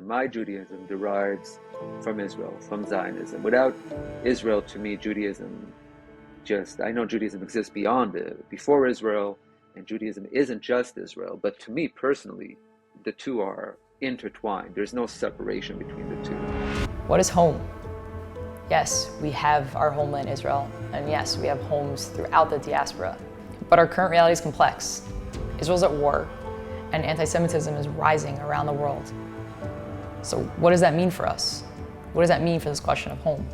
my Judaism derives from Israel, from Zionism. Without Israel, to me, Judaism I know Judaism exists before Israel, and Judaism isn't just Israel, but to me personally, the two are intertwined. There's no separation between the two. What is home? Yes, we have our homeland Israel, and yes, we have homes throughout the diaspora. But our current reality is complex. Israel's at war, and anti-Semitism is rising around the world. So what does that mean for us? What does that mean for this question of home?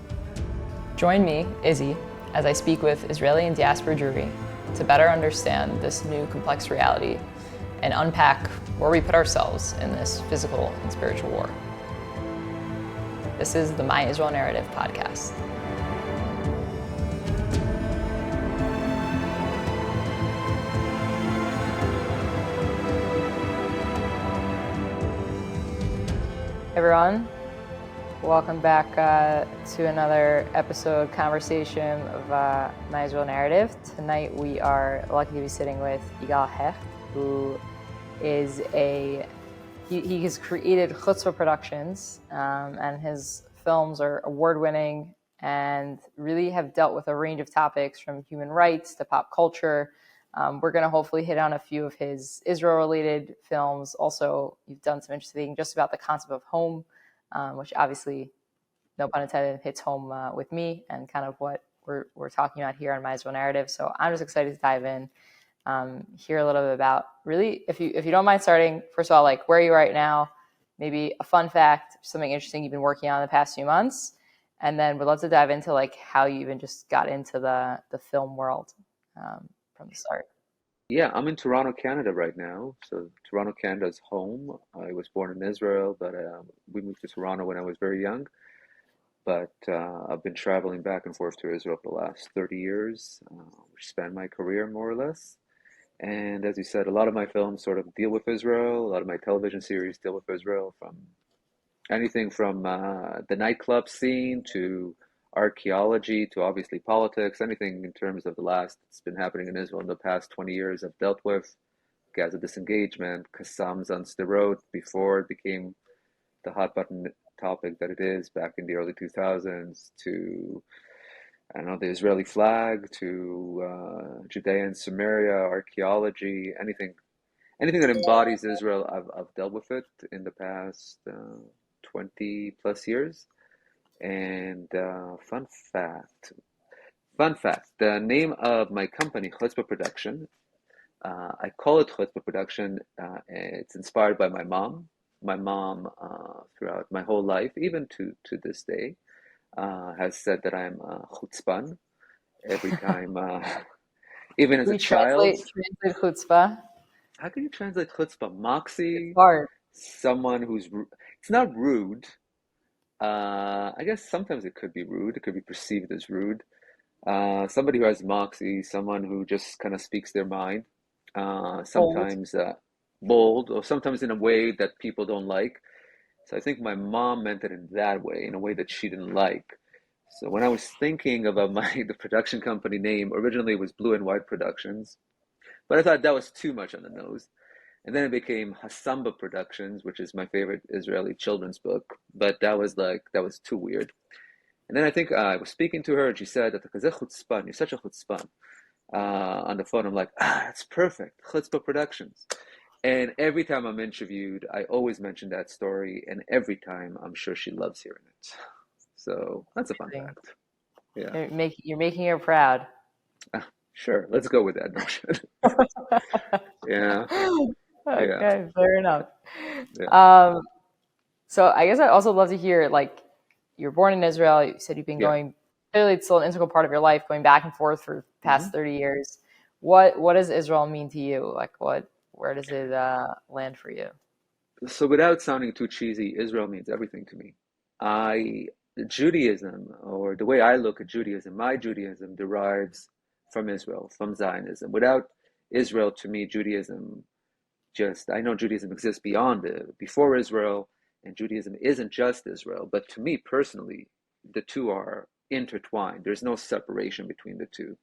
Join me, Izzy, as I speak with Israeli and diaspora Jewry to better understand this new complex reality and unpack where we put ourselves in this physical and spiritual war. This is the My Israel Narrative podcast. Everyone, welcome back to another episode conversation of My Israel Narrative. Tonight we are lucky to be sitting with Igal Hecht, who is he has created Chutzpah Productions, and his films are award-winning and really have dealt with a range of topics from human rights to pop culture. We're going to hopefully hit on a few of his Israel-related films. Also, you've done some interesting just about the concept of home, which obviously, no pun intended, hits home with me and kind of what we're talking about here on My Israel Narrative. So I'm just excited to dive in, hear a little bit about really, if you don't mind starting, first of all, like where are you right now, maybe a fun fact, something interesting you've been working on in the past few months, and then we'd love to dive into like how you even just got into the film world from the start. Yeah, I'm in Toronto, Canada right now. So Toronto, Canada is home. I was born in Israel, but we moved to Toronto when I was very young. But I've been traveling back and forth to Israel for the last 30 years, which spanned my career more or less. And as you said, a lot of my films sort of deal with Israel. A lot of my television series deal with Israel, from anything from the nightclub scene to archaeology to obviously politics. Anything in terms of that's been happening in Israel in the past 20 years I've dealt with. Gaza disengagement, Qassams on Sderot before it became the hot button topic that it is back in the early 2000s, to I don't know, the Israeli flag, to Judea and Samaria, archaeology, anything that embodies Israel. I've dealt with it in the past 20 plus years. And fun fact, the name of my company, Chutzpah Production, I call it Chutzpah Production. It's inspired by my mom. My mom, throughout my whole life, even to this day, has said that I'm chutzpan every time, even as a child. Translate chutzpah. How can you translate chutzpah? It's Moxie, hard. someone it's not rude. I guess sometimes it could be rude. It could be perceived as rude. Somebody who has moxie, someone who just kind of speaks their mind. Bold. Sometimes bold, or sometimes in a way that people don't like. So I think my mom meant it in that way, in a way that she didn't like. So when I was thinking about the production company name, originally it was Blue and White Productions, but I thought that was too much on the nose. And then it became Hassamba Productions, which is my favorite Israeli children's book. But that was too weird. And then I think I was speaking to her, and she said that chutzpan, you're such a chutzpan. On the phone, I'm like, that's perfect, Chutzpah Productions. And every time I'm interviewed, I always mention that story, and every time I'm sure she loves hearing it. So that's a fun fact. Yeah. You're making her proud. Sure, let's go with that notion. Yeah. Yeah. Okay, fair enough. Yeah. So I guess I'd also love to hear, like, you're born in Israel. You said you've been Yeah. going, clearly it's still an integral part of your life, going back and forth for the past 30 years. What does Israel mean to you? Like, where does it land for you? So without sounding too cheesy, Israel means everything to me. I Judaism, or the way I look at Judaism, my Judaism derives from Israel, from Zionism. Without Israel, to me, Judaism I know Judaism exists before Israel, and Judaism isn't just Israel, but to me personally, the two are intertwined. There's no separation between the two.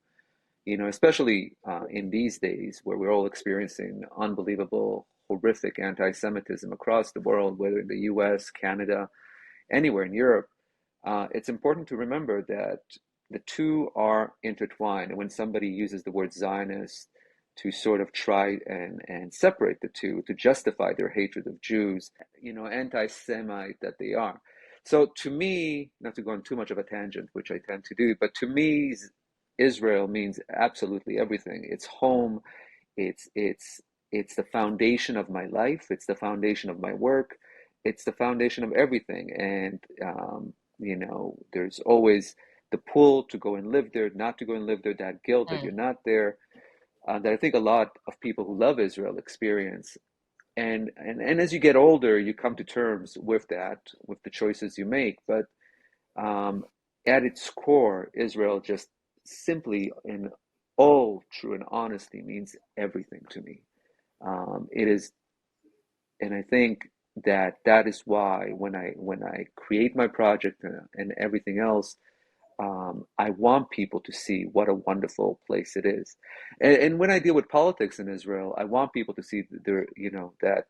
Especially in these days where we're all experiencing unbelievable horrific anti-Semitism across the world, whether in the US, Canada, anywhere in Europe, it's important to remember that the two are intertwined. And when somebody uses the word Zionist to sort of try and separate the two, to justify their hatred of Jews, anti-Semite that they are. So to me, not to go on too much of a tangent, which I tend to do, but to me, Israel means absolutely everything. It's home. It's the foundation of my life. It's the foundation of my work. It's the foundation of everything. And there's always the pull to go and live there, not to go and live there, that guilt that you're not there, that I think a lot of people who love Israel experience. And as you get older, you come to terms with that, with the choices you make. But at its core, Israel just simply, in all true and honesty, means everything to me. It is, and I think that is why when I create my project and everything else, I want people to see what a wonderful place it is. And when I deal with politics in Israel, I want people to see that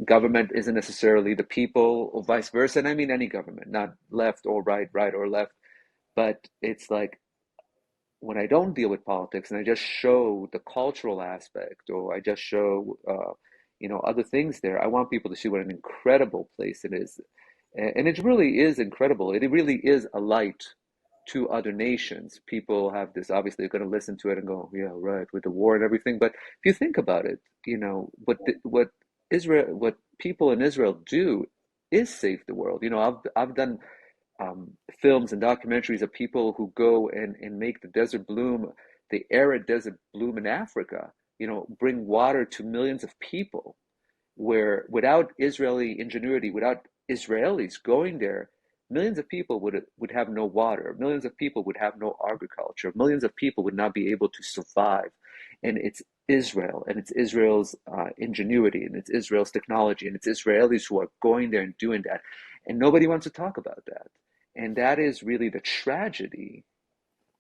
government isn't necessarily the people or vice versa. And I mean any government, not left or right, right or left. But it's like when I don't deal with politics and I just show the cultural aspect, or I just show other things there, I want people to see what an incredible place it is. And it really is incredible. It really is a light to other nations. People have this, obviously, they're going to listen to it and go, yeah, right, with the war and everything. But if you think about it, what people in Israel do is save the world. I've done films and documentaries of people who go and make the desert bloom, the arid desert bloom in Africa, bring water to millions of people, where without Israeli ingenuity, without Israelis going there, millions of people would have no water, millions of people would have no agriculture, millions of people would not be able to survive. And it's Israel, and it's Israel's ingenuity, and it's Israel's technology, and it's Israelis who are going there and doing that. And nobody wants to talk about that. And that is really the tragedy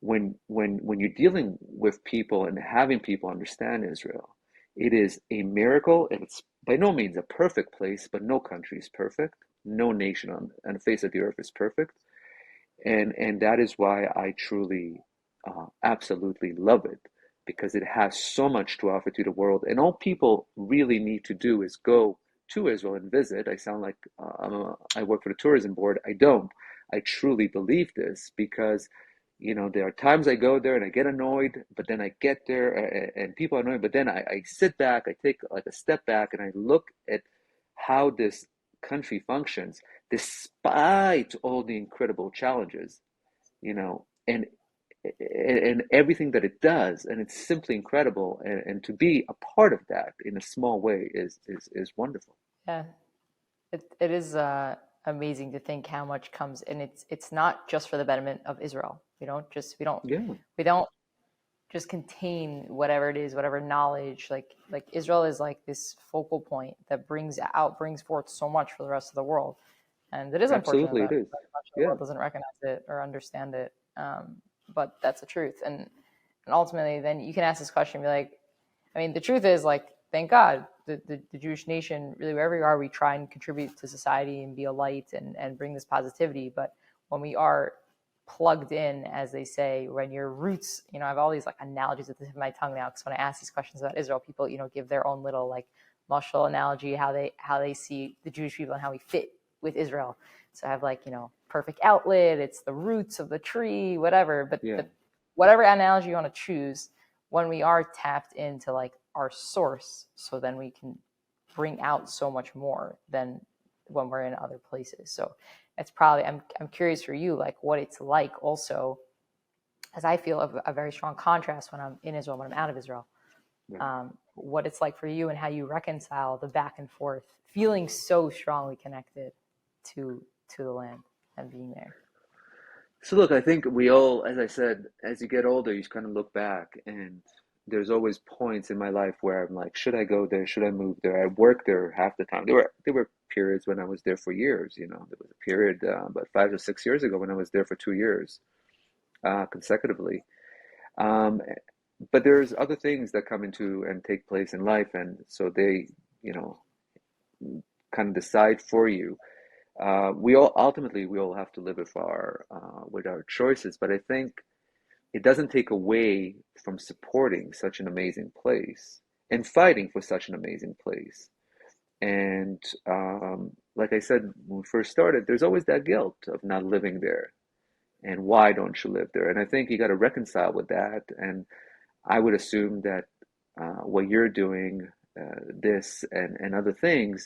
when you're dealing with people and having people understand Israel. It is a miracle, and it's by no means a perfect place, but no country is perfect. No nation on the face of the earth is perfect. And that is why I truly, absolutely love it, because it has so much to offer to the world. And all people really need to do is go to Israel and visit. I sound like I work for the tourism board. I don't. I truly believe this, because there are times I go there and I get annoyed, but then I get there and people are annoyed, but then I sit back, I take like a step back, and I look at how this country functions despite all the incredible challenges, and everything that it does, and it's simply incredible. And to be a part of that in a small way is wonderful. Yeah, it is amazing to think how much comes, and it's not just for the betterment of Israel. Yeah, We don't just contain whatever it is, whatever knowledge. Like Israel is like this focal point that brings forth so much for the rest of the world, and it is unfortunate absolutely it that is. much of the Yeah, world doesn't recognize it or understand it. But that's the truth, and ultimately, then you can ask this question and be like, I mean, the truth is, like, thank God the Jewish nation, really, wherever we are, we try and contribute to society and be a light and bring this positivity. But when we are plugged in, as they say, when your roots, I have all these like analogies at the tip of my tongue now, because when I ask these questions about Israel, people, give their own little like mashal analogy, how they see the Jewish people and how we fit with Israel. So I have like, perfect outlet, it's the roots of the tree, whatever. But yeah, whatever analogy you want to choose, when we are tapped into like our source, so then we can bring out so much more than when we're in other places. So it's probably, I'm curious for you, like what it's like also, as I feel a very strong contrast when I'm in Israel, when I'm out of Israel, right. what it's like for you and how you reconcile the back and forth, feeling so strongly connected to the land and being there. So look, I think we all, as I said, as you get older, you kind of look back, and there's always points in my life where I'm like, should I go there? Should I move there? I worked there half the time. There were periods when I was there for years. There was a period about 5 or 6 years ago when I was there for 2 years consecutively. Um, but there's other things that come into and take place in life, and so they, you know, kind of decide for you. We all have to live with our choices, but I think it doesn't take away from supporting such an amazing place and fighting for such an amazing place. And like I said when we first started, there's always that guilt of not living there. And why don't you live there? And I think you got to reconcile with that. And I would assume that what you're doing, this and other things,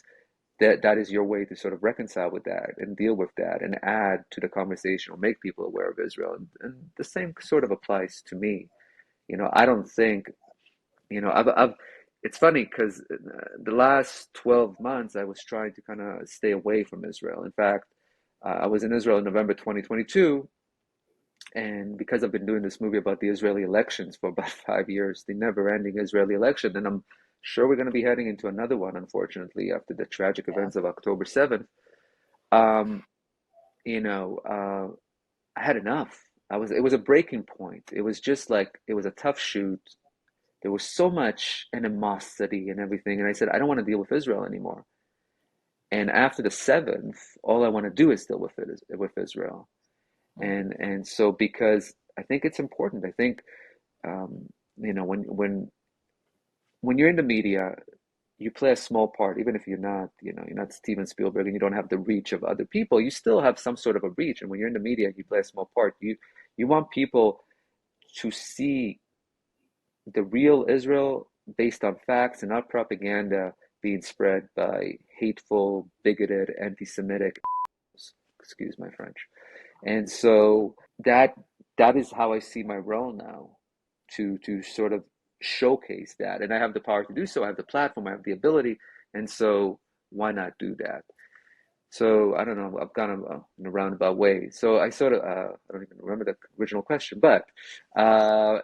that is your way to sort of reconcile with that and deal with that and add to the conversation or make people aware of Israel. And the same sort of applies to me. I don't think, I've it's funny because the last 12 months I was trying to kind of stay away from Israel. In fact, I was in Israel in November 2022. And because I've been doing this movie about the Israeli elections for about 5 years, the never-ending Israeli election, and I'm sure we're going to be heading into another one, unfortunately, after the tragic events of October 7th. Um, I had enough. It was a breaking point. It was just like, it was a tough shoot. There was so much animosity and everything. And I said, I don't want to deal with Israel anymore. And after the 7th, all I want to do is deal with Israel. And so because I think it's important, I think um, when you're in the media, you play a small part, even if you're not Steven Spielberg and you don't have the reach of other people, you still have some sort of a reach. And when you're in the media, you play a small part. You want people to see the real Israel based on facts and not propaganda being spread by hateful, bigoted, anti-Semitic, excuse my French. And so that is how I see my role now, to sort of showcase that. And I have the power to do so. I have the platform, I have the ability, and so why not do that? So I don't know. I've gone in a roundabout way. So I sort of I don't even remember the original question, but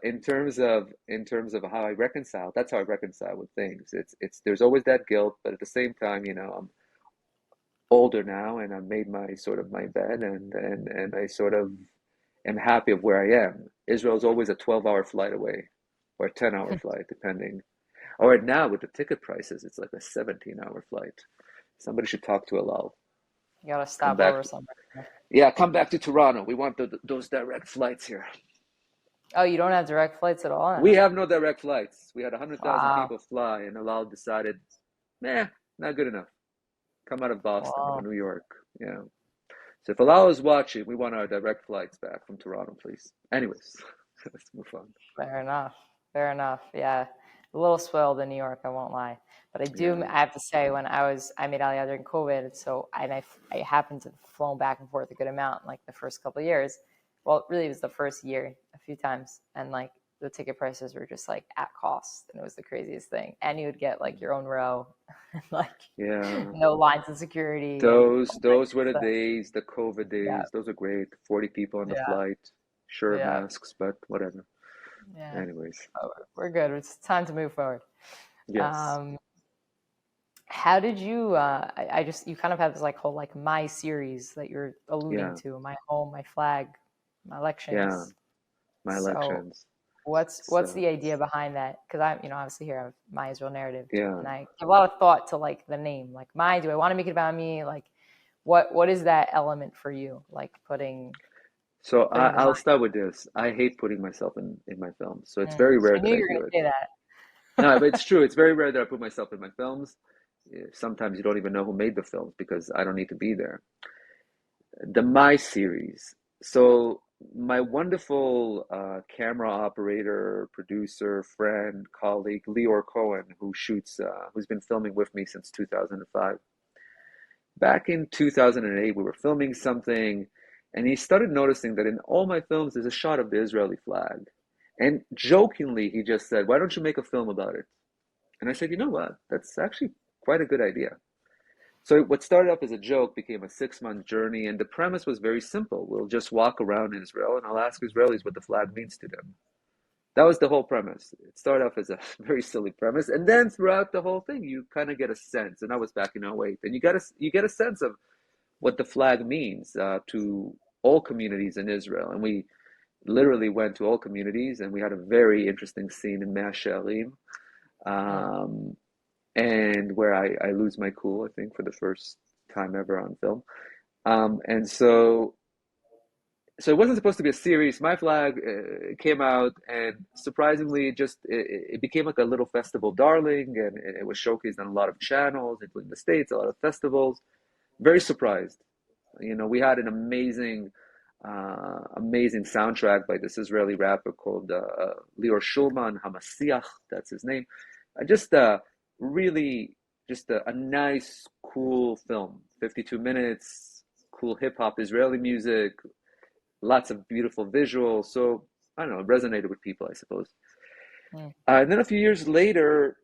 in terms of how I reconcile, that's how I reconcile with things. It's there's always that guilt, but at the same time, I'm older now, and I've made my bed, and I sort of am happy of where I am. Israel's always a 12-hour flight away, or a 10-hour flight, depending. Or now with the ticket prices, it's like a 17-hour flight. Somebody should talk to Alal. You gotta Come stop back. over somewhere. Yeah, come back to Toronto. We want those direct flights here. Oh, you don't have direct flights at all We now? have no direct flights. We had 100,000 Wow. people fly, and Alal decided, nah, not good enough. Come out of Boston or Wow. New York. Yeah. So if Alal is watching, we want our direct flights back from Toronto, please. Anyways, let's move on. Fair enough. Fair enough. Yeah. A little spoiled in New York, I won't lie. But Yeah. I have to say, I made Aliyah during COVID, so I happened to have flown back and forth a good amount, like the first couple of years. Well, really, it was the first year a few times, and like the ticket prices were just like at cost, and it was the craziest thing. And you would get like your own row, and like Yeah. no lines of security and Those all that those good were the stuff. days, the COVID Yeah, days. Those are great. 40 people on the yeah, flight. Sure, yeah, masks, but whatever. yeah. Anyways, Oh, we're good. It's time to move forward. yes. Um, how did you? I just you kind of have this like whole like my series that you're alluding Yeah. to, my home, my flag, my Yeah. elections. My So elections. what's So, the idea behind that? Because I'm obviously here I have my Israel narrative, yeah. and I give a lot of thought to like the name, like my. Do I want to make it about me? Like what is that element for you? Like So putting the I'll mind. start with this. I hate putting myself in my films. So it's Mm. very rare I that knew I you were do going to it. say No, but that. it's true. It's very rare that I put myself in my films. Sometimes you don't even know who made the films because I don't need to be there. The My series. So my wonderful camera operator, producer, friend, colleague, Leor Cohen, who's been filming with me since 2005. Back in 2008, we were filming something, and he started noticing that in all my films, there's a shot of the Israeli flag. And jokingly, he just said, "Why don't you make a film about it?" And I said, "You know what? That's actually quite a good idea." So what started off as a joke became a 6-month journey, and the premise was very simple. We'll just walk around Israel, and I'll ask Israelis what the flag means to them. That was the whole premise. It started off as a very silly premise, and then throughout the whole thing, you kind of get a sense. And I was back in '08, and you get a sense of what the flag means to all communities in Israel. And we literally went to all communities, and we had a very interesting scene in Mea Shearim. Mm. Um, and where I lose my cool, I think, for the first time ever on film. And so it wasn't supposed to be a series. My Flag came out, and surprisingly, it became like a little festival darling, and it was showcased on a lot of channels, including the States, a lot of festivals. Very surprised. We had an amazing soundtrack by this Israeli rapper called Lior Shulman, Hamasiach, that's his name. Just really, just a nice, cool film. 52 minutes, cool hip hop Israeli music, lots of beautiful visuals. So I don't know, it resonated with people, I suppose. Mm. And then a few years later,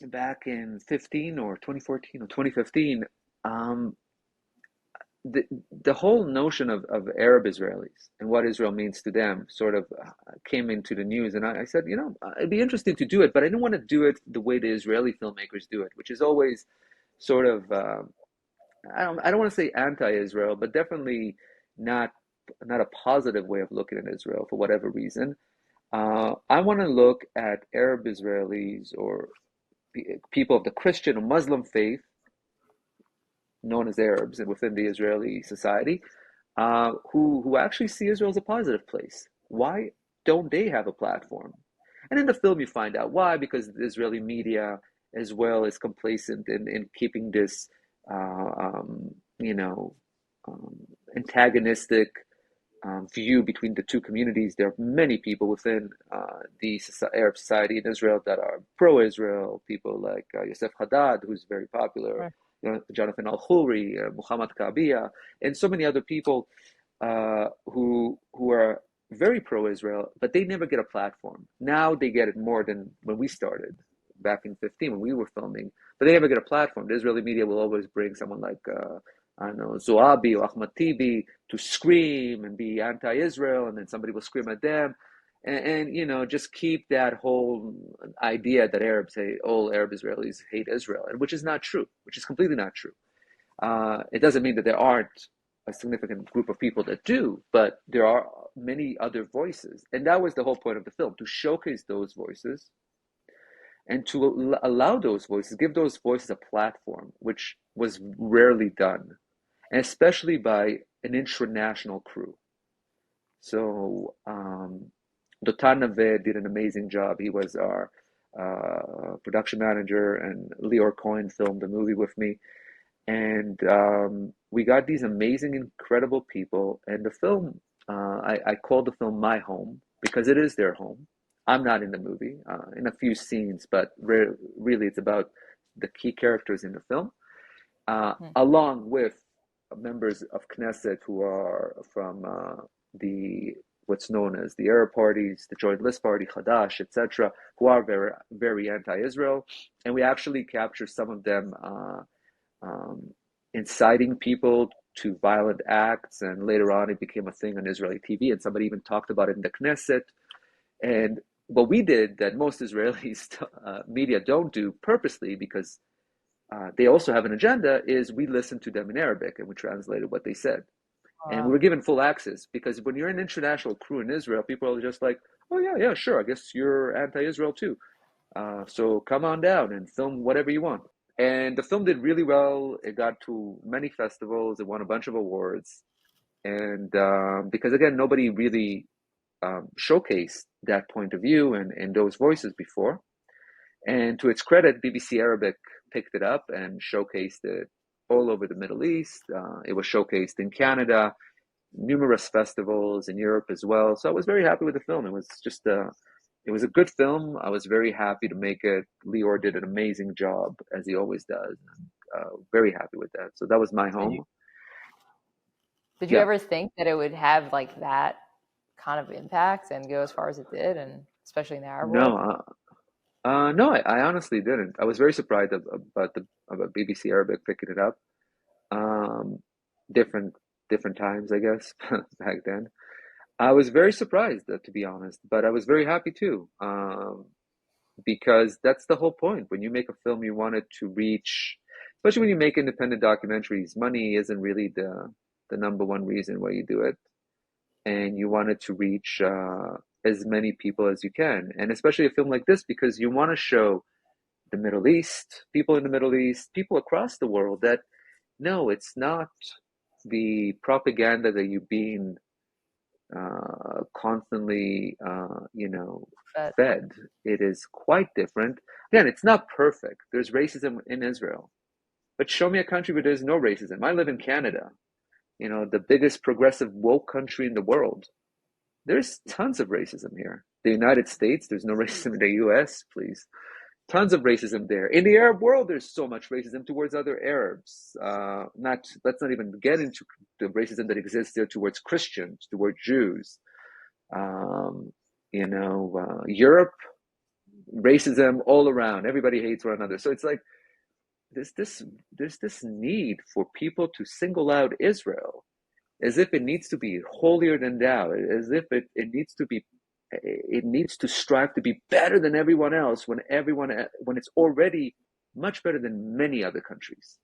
back in 15 or 2014 or 2015, um, the the whole notion of Arab Israelis and what Israel means to them sort of came into the news, and I said, it'd be interesting to do it, but I didn't want to do it the way the Israeli filmmakers do it, which is always sort of I don't want to say anti-Israel, but definitely not not a positive way of looking at Israel for whatever reason. I want to look at Arab Israelis or people of the Christian or Muslim faith, known as Arabs within the Israeli society, who actually see Israel as a positive place. Why don't they have a platform? And in the film, you find out why, because the Israeli media as well is complacent in keeping this, uh, um, you know, um, antagonistic view between the two communities. There are many people within the Arab society in Israel that are pro-Israel. People like Yosef Haddad, who's very popular, Right. Jonathan Al-Khoury, Muhammad Kabia, and so many other people who are very pro-Israel, but they never get a platform. Now they get it more than when we started back in 15 when we were filming, but they never get a platform. The Israeli media will always bring someone like I don't know, Zoabi or Ahmad Tibi to scream and be anti-Israel, and then somebody will scream at them, and just keep that whole idea that Arabs hate, all Arab Israelis hate Israel, and which is not true, which is completely not true. It doesn't mean that there aren't a significant group of people that do, but there are many other voices, and that was the whole point of the film, to showcase those voices and to allow those voices, give those voices a platform, which was rarely done, and especially by an international crew. So Dotan Naved did an amazing job. He was our production manager, and Lior Cohen filmed the movie with me. And we got these amazing, incredible people. And the film, I called the film My Home because it is their home. I'm not in the movie, in a few scenes, but really it's about the key characters in the film, along with members of Knesset who are from the what's known as the Arab parties, the Joint List Party, Hadash, etc., who are very, very anti-Israel, and we actually capture some of them um, inciting people to violent acts, and later on it became a thing on Israeli TV, and somebody even talked about it in the Knesset. And what we did that most Israeli media don't do purposely, because they also have an agenda, is we listened to them in Arabic and we translated what they said. And we Wow. were given full access, because when you're an international crew in Israel, people are just like, oh, yeah, yeah, sure, I guess you're anti-Israel too. So come on down and film whatever you want. And the film did really well. It got to many festivals. It won a bunch of awards. And because, again, nobody really showcased that point of view and those voices before. And to its credit, BBC Arabic picked it up and showcased it all over the Middle East. It was showcased in Canada, numerous festivals in Europe as well. So I was very happy with the film. It was a good film. I was very happy to make it. Lior did an amazing job, as he always does. Very happy with that. So that was My Did you, Home. did you Yeah. ever think that it would have like that kind of impact and go as far as it did, and especially in the Arab world? No, no, I honestly didn't. I was very surprised about BBC Arabic picking it up. Um, different different times, I guess, back then. I was very surprised, to be honest, but I was very happy too, because that's the whole point. When you make a film, you want it to reach, especially when you make independent documentaries. Money isn't really the number one reason why you do it, and you want it to reach as many people as you can, and especially a film like this, because you want to show the Middle East, people in the Middle East, people across the world that no, it's not the propaganda that you've been constantly, But fed. It is quite different. Again, it's not perfect. There's racism in Israel, but show me a country where there's no racism. I live in Canada, the biggest progressive woke country in the world. There's tons of racism here. The United States, there's no racism in the US, please. Tons of racism there. In the Arab world, there's so much racism towards other Arabs. Not let's not even get into the racism that exists there towards Christians, towards Jews. Um, Europe, racism all around. Everybody hates one another. So it's like there's this need for people to single out Israel as if it needs to be holier than thou, as if it needs to strive to be better than everyone else when it's already much better than many other countries.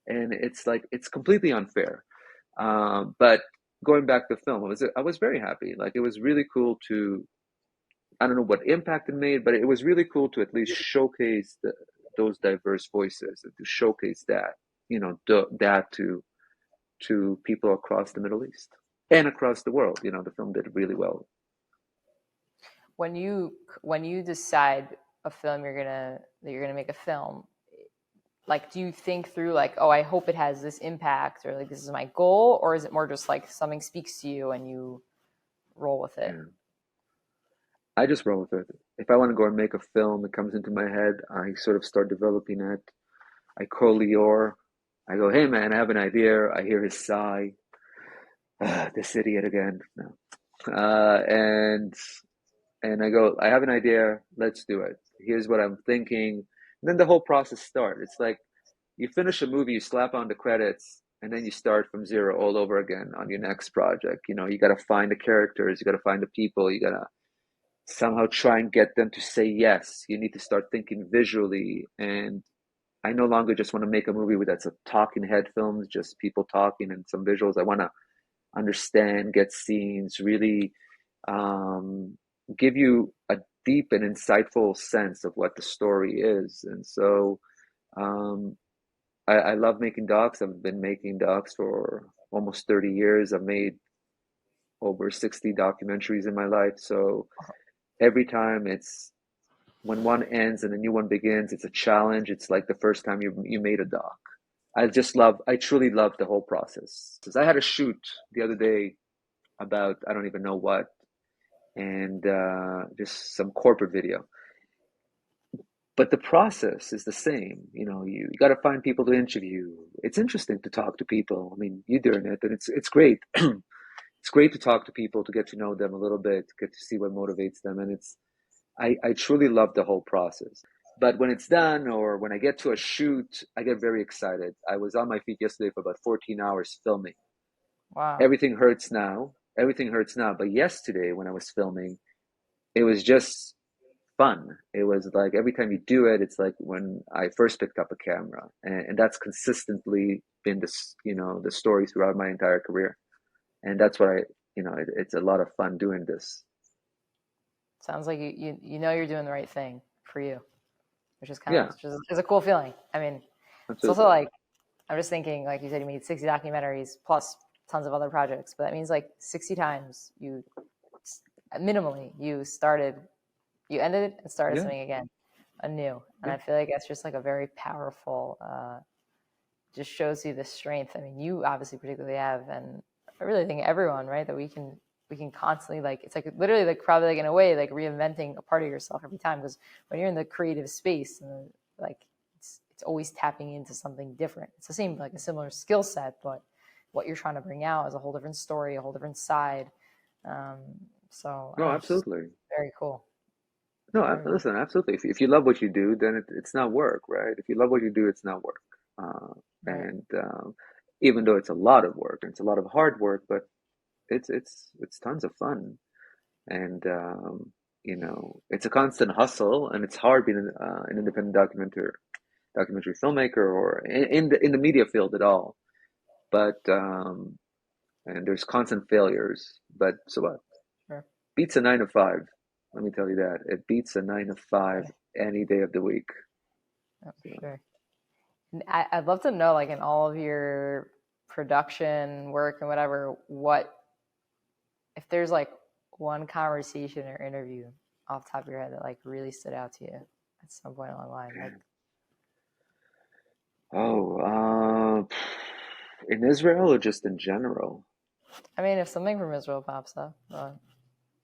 And it's like it's completely unfair. But going back to film, I was very happy. Like it was really cool to, I don't know what impact it made, but it was really cool to at least showcase those diverse voices and to showcase that, that to people across the Middle East and across the world. The film did really well. when you decide a film that you're gonna make a film, like, do you think through like, oh, I hope it has this impact, or like this is my goal, or is it more just like something speaks to you and you roll with it? Yeah. I just roll with it. If I want to go and make a film, it comes into my head. I sort of start developing it. I call Lior. I go, hey man, I have an idea. I hear his sigh. This idiot again. No. And I go, I have an idea. Let's do it. Here's what I'm thinking. And then the whole process starts. It's like you finish a movie, you slap on the credits, and then you start from zero all over again on your next project. You got to find the characters, you got to find the people, you got to somehow try and get them to say yes. You need to start thinking visually. And I no longer just want to make a movie that's a talking head film, just people talking and some visuals. I want to understand, get scenes, really give you a deep and insightful sense of what the story is. And so I love making docs. I've been making docs for almost 30 years. I've made over 60 documentaries in my life. So every time it's when one ends and a new one begins, it's a challenge. It's like the first time you made a doc. I truly love the whole process. Because I had a shoot the other day about, I don't even know what, and just some corporate video. But the process is the same. You got to find people to interview. It's interesting to talk to people. I mean, you're doing it, and it's great. It's great to talk to people, to get to know them a little bit, to get to see what motivates them. And I truly love the whole process. But when it's done or when I get to a shoot, I get very excited. I was on my feet yesterday for about 14 hours filming. Wow. Everything hurts now. Everything hurts now. But yesterday when I was filming, it was just fun. It was like every time you do it, it's like when I first picked up a camera. And that's consistently been the story throughout my entire career. And that's what it's a lot of fun doing this. Sounds like you know you're doing the right thing for you, which is kind Yeah, of just is a cool feeling. I mean, it's also absolutely. like, I'm just thinking, like you said, you made 60 documentaries plus tons of other projects, but that means like 60 times minimally you ended it and started Yeah, something again anew. And yeah. I feel like that's just like a very powerful, just shows you the strength. I mean, you obviously particularly have, and I really think everyone, right, that we can constantly, like, it's like literally like probably like in a way like reinventing a part of yourself every time, because when you're in the creative space and like it's always tapping into something different. It's the same, like a similar skill set, but what you're trying to bring out is a whole different story, a whole different side. um, so I No, don't know, it's just absolutely. very cool. No, Very cool. listen, absolutely. If you love what you do, then it's not work, right? If you love what you do, it's not work. Right. And even though it's a lot of work and it's a lot of hard work, but it's tons of fun. And it's a constant hustle, and it's hard being an independent documentary filmmaker or in the media field at all. But and there's constant failures. But so what? Sure. Beats a 9 to 5. Let me tell you that. It beats a 9 to 5 Okay. any day of the week. Oh, for So, sure. I'd love to know, like, in all of your production work and whatever, what if there's like one conversation or interview off the top of your head that like really stood out to you at some point along the line, like. oh, in Israel or just in general? I mean, if something from Israel pops up, it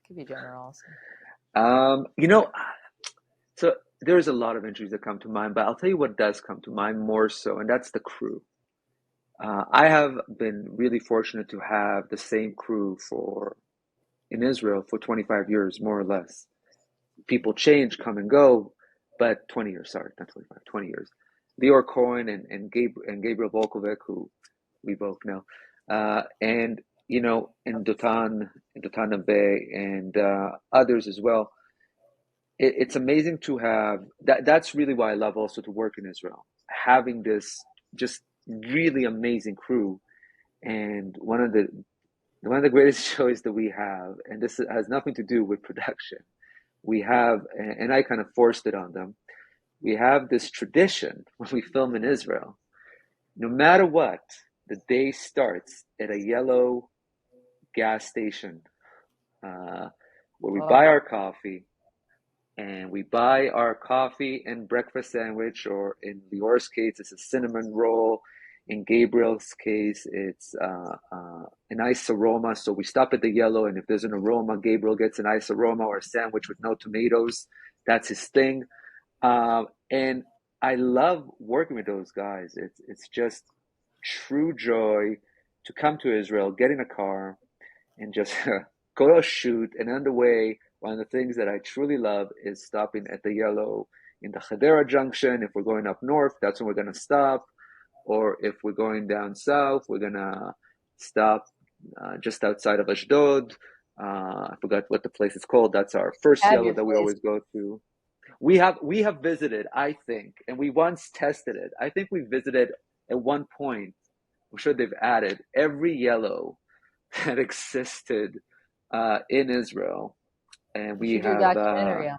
could be general also. You know, so there's a lot of entries that come to mind, but I'll tell you what does come to mind more so, and that's the crew. I have been really fortunate to have the same crew for in Israel for 25 years, more or less. People change, come and go, but 20 years, sorry, not 25, 20 years. Lior Cohen and Gabriel Volkovic, who we both know, and and Dotan Bay, and others as well. It's amazing to have that. That's really why I love also to work in Israel, having this just really amazing crew. And one of the greatest shows that we have, and this has nothing to do with production, we have, and I kind of forced it on them. We have this tradition when we film in Israel. No matter what, the day starts at a yellow gas station, uh, where we Oh, buy our coffee, and we buy our coffee and breakfast sandwich, or in Lior's case, it's a cinnamon roll. In Gabriel's case, it's a nice aroma. So we stop at the yellow, and if there's an aroma, Gabriel gets a nice aroma or a sandwich with no tomatoes. That's his thing. And I love working with those guys. It's just true joy to come to Israel, get in a car, and just go to a shoot. And on the way, one of the things that I truly love is stopping at the yellow in the Hadera junction. If we're going up north, that's when we're going to stop. Or if we're going down south, we're going to stop just outside of Ashdod. I forgot what the place is called. That's our first have yellow your that we place. always go to. We have visited, I think, and we once tested it. I think we visited at one point. I'm sure they've added every yellow that existed in Israel, and You we should do a have. documentary on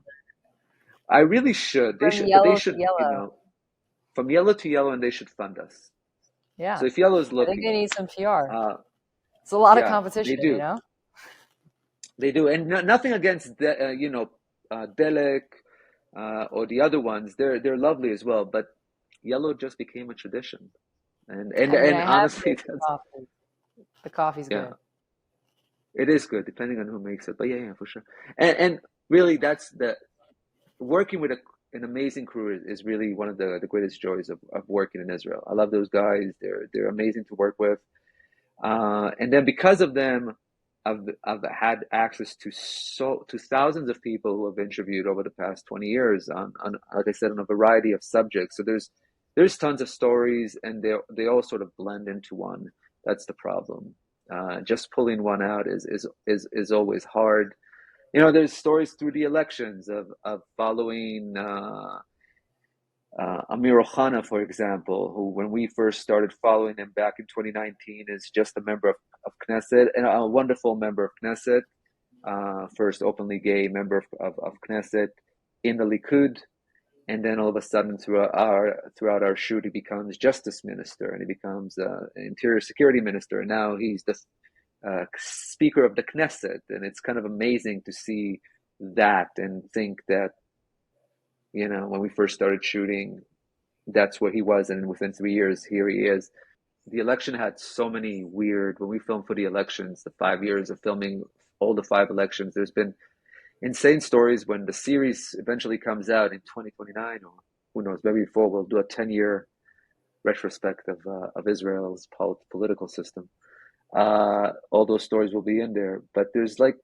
I really should. They from should, but they yellow to should. yellow. From yellow to yellow, and they should fund us. Yeah, So if yellow is I think they looking, need some PR. uh, It's a lot of yeah, they competition, you do. know. They do, and nothing against Delek or the other ones. They're lovely as well, but yellow just became a tradition, and and I mean, and I have honestly, made the coffee. The coffee's yeah, good. it is good depending on who makes it. But yeah, for sure. And really, that's the working with an amazing crew is really one of the greatest joys of working in Israel. I love those guys. They're amazing to work with. And then because of them, I've had access to thousands of people who have interviewed over the past 20 years on like I said, on a variety of subjects. So there's tons of stories, and they all sort of blend into one. That's the problem. Just pulling one out is always hard. There's stories through the elections of following Amir Ohana, for example, who, when we first started following him back in 2019, is just a member of Knesset, and a wonderful member of Knesset, first openly gay member of Knesset in the Likud. And then all of a sudden, throughout our shoot, he becomes justice minister, and he becomes interior security minister, and now he's the speaker of the Knesset. And it's kind of amazing to see that and think that, when we first started shooting, that's where he was, and within 3 years, here he is. The election had so many weird. When we filmed for the elections, the 5 years of filming all the five elections, there's been insane stories. When the series eventually comes out in 2029, or who knows, maybe before, we'll do a 10-year retrospective of Israel's political system. All those stories will be in there, but there's like,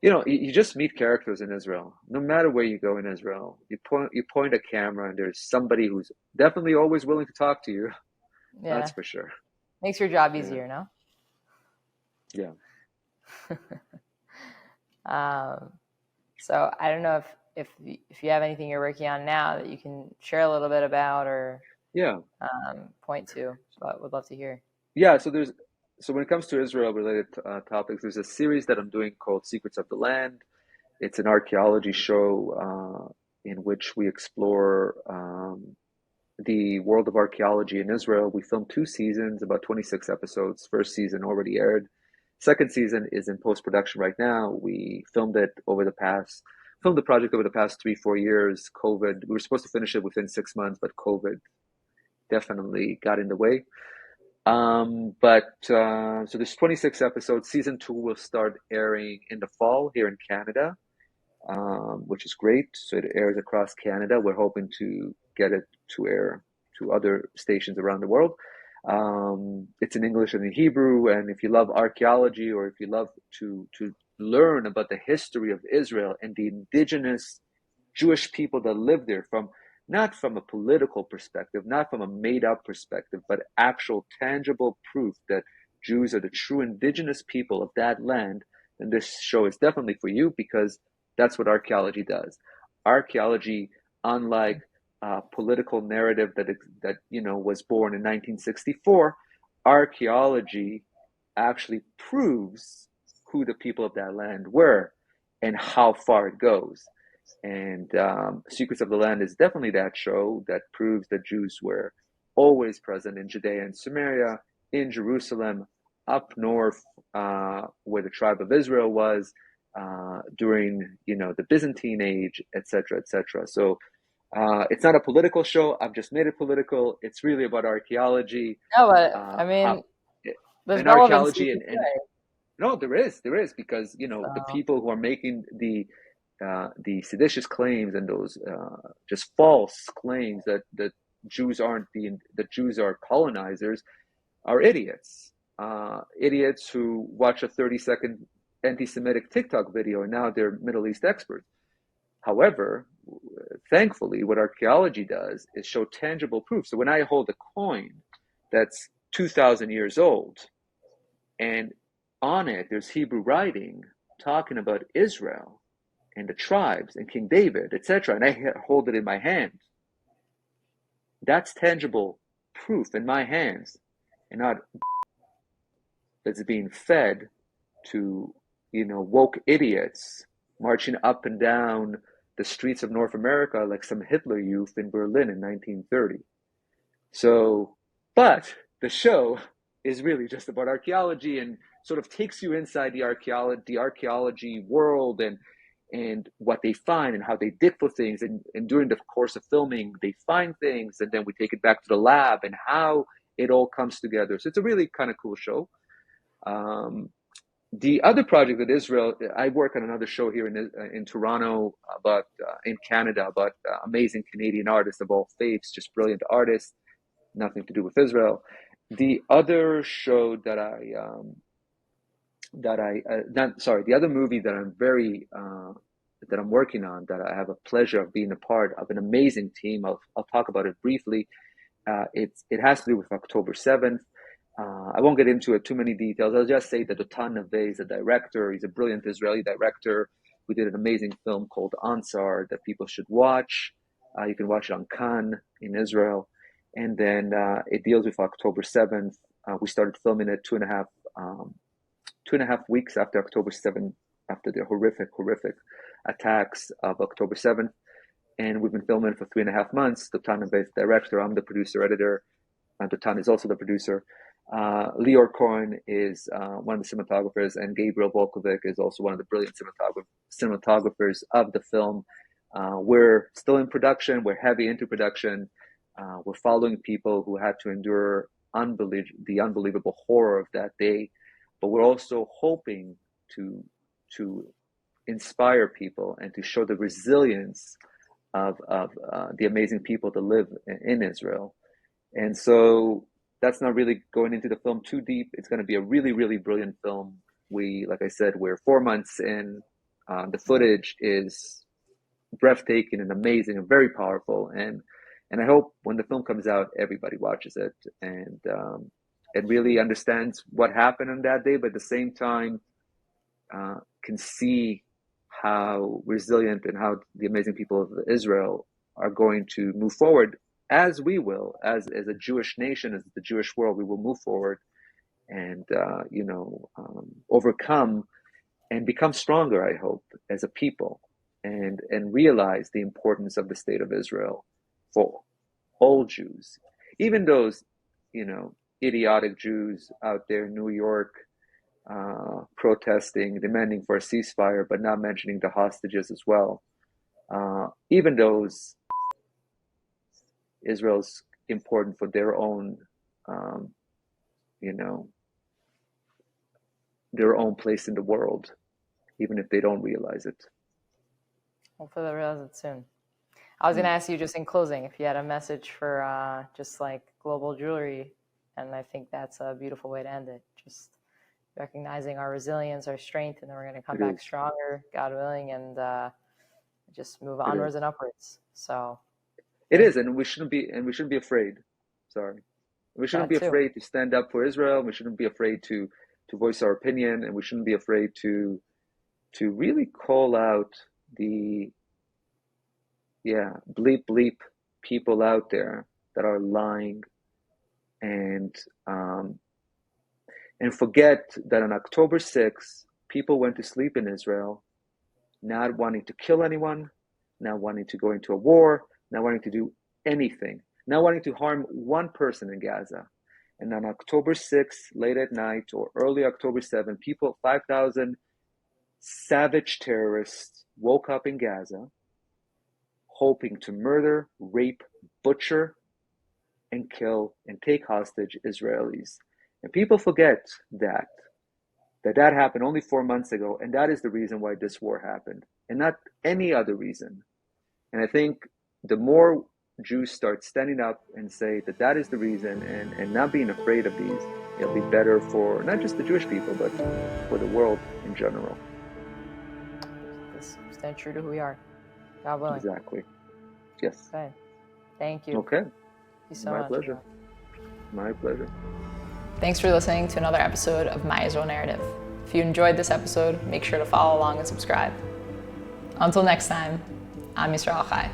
you just meet characters in Israel. No matter where you go in Israel, you point a camera, and there's somebody who's definitely always willing to talk to you. That's Yeah, for sure. makes your job Yeah, easier, no? yeah, Um, so I don't know if you have anything you're working on now that you can share a little bit about or yeah, point to, but would love to hear. yeah. So when it comes to Israel related topics, there's a series that I'm doing called Secrets of the Land. It's an archaeology show in which we explore. the world of archaeology in Israel. We filmed 2 seasons, about 26 episodes. First season already aired. Second season is in post-production right now. We filmed the project over the past 3-4 years. COVID, we were supposed to finish it within 6 months, but COVID definitely got in the way. So there's 26 episodes. Season 2 will start airing in the fall here in Canada, which is great. So it airs across Canada. We're hoping to get it to air to other stations around the world. It's in English and in Hebrew. And if you love archaeology, or if you love to learn about the history of Israel and the indigenous Jewish people that live there, not from a political perspective, not from a made-up perspective, but actual tangible proof that Jews are the true indigenous people of that land, then this show is definitely for you, because that's what archaeology does. Archaeology, unlike political narrative that was born in 1964, archaeology actually proves who the people of that land were and how far it goes. And Secrets of the Land is definitely that show that proves that Jews were always present in Judea and Samaria, in Jerusalem, up north, where the tribe of Israel was, during the Byzantine age, etc., etc. So it's not a political show. I've just made it political. It's really about archaeology. No, but I mean, there's And relevancy archaeology to and play. no, there is, because the So, people who are making the seditious claims and those just false claims that Jews are colonizers are idiots. Idiots who watch a 30-second anti-Semitic TikTok video and now they're Middle East experts. However, thankfully, what archaeology does is show tangible proof. So when I hold a coin that's 2,000 years old, and on it there's Hebrew writing talking about Israel and the tribes and King David, etc., and I hold it in my hand, that's tangible proof in my hands, and not that's being fed to woke idiots marching up and down the streets of North America like some Hitler Youth in Berlin in 1930. So, but the show is really just about archaeology and sort of takes you inside the archaeology world, and what they find and how they dig for things. And during the course of filming, they find things, and then we take it back to the lab and how it all comes together. So it's a really kind of cool show. The other project that Israel, I work on another show here in Toronto about in Canada about amazing Canadian artists of all faiths, just brilliant artists, nothing to do with Israel. The other show the other movie that I'm working on, that I have a pleasure of being a part of an amazing team. I'll talk about it briefly. It has to do with October 7th. I won't get into it too many details. I'll just say that Dotan Naveh is a director. He's a brilliant Israeli director. We did an amazing film called Ansar that people should watch. You can watch it on Cannes in Israel. And then it deals with October 7th. We started filming it 2.5 weeks after October 7th, after the horrific attacks of October 7th. And we've been filming for 3.5 months. Dotan Naveh is the director. I'm the producer editor. Dotan is also the producer. Lior Cohen is one of the cinematographers, and Gabriel Volkovic is also one of the brilliant cinematographers of the film. We're still in production. We're heavy into production. We're following people who had to endure the unbelievable horror of that day, but we're also hoping to inspire people and to show the resilience of the amazing people that live in Israel. And so that's not really going into the film too deep. It's going to be a really, really brilliant film. Like I said, we're 4 months in. The footage is breathtaking and amazing and very powerful. And I hope when the film comes out, everybody watches it and really understands what happened on that day, but at the same time can see how resilient and how the amazing people of Israel are going to move forward, as we will, as a Jewish nation, as the Jewish world. We will move forward and overcome and become stronger, I hope, as a people, and realize the importance of the state of Israel for all Jews, even those, idiotic Jews out there in New York, protesting, demanding for a ceasefire, but not mentioning the hostages as well. Even those, Israel's important for their own, their own place in the world, even if they don't realize it. Hopefully they'll realize it soon. I was going to ask you just in closing if you had a message for just like global Jewry, and I think that's a beautiful way to end it. Just recognizing our resilience, our strength, and then we're going to come back stronger, God willing, and just move onwards and upwards. So it is, and we shouldn't be afraid. We shouldn't be afraid to stand up for Israel. We shouldn't be afraid to voice our opinion, and we shouldn't be afraid to really call out the bleep people out there that are lying, and forget that on October 6th, people went to sleep in Israel, not wanting to kill anyone, not wanting to go into a war, not wanting to do anything, not wanting to harm one person in Gaza. And on October 6th, late at night, or early October 7th, 5,000 savage terrorists woke up in Gaza, hoping to murder, rape, butcher, and kill and take hostage Israelis. And people forget that happened only 4 months ago, and that is the reason why this war happened, and not any other reason. And I think the more Jews start standing up and say that is the reason, and not being afraid of these, it'll be better for not just the Jewish people, but for the world in general. Just stand true to who we are. God willing. Exactly. Yes. Okay. Thank you. Okay. Thank you so My much. pleasure. My pleasure. Thanks for listening to another episode of My Israel Narrative. If you enjoyed this episode, make sure to follow along and subscribe. Until next time, I'm Yisrael Chai.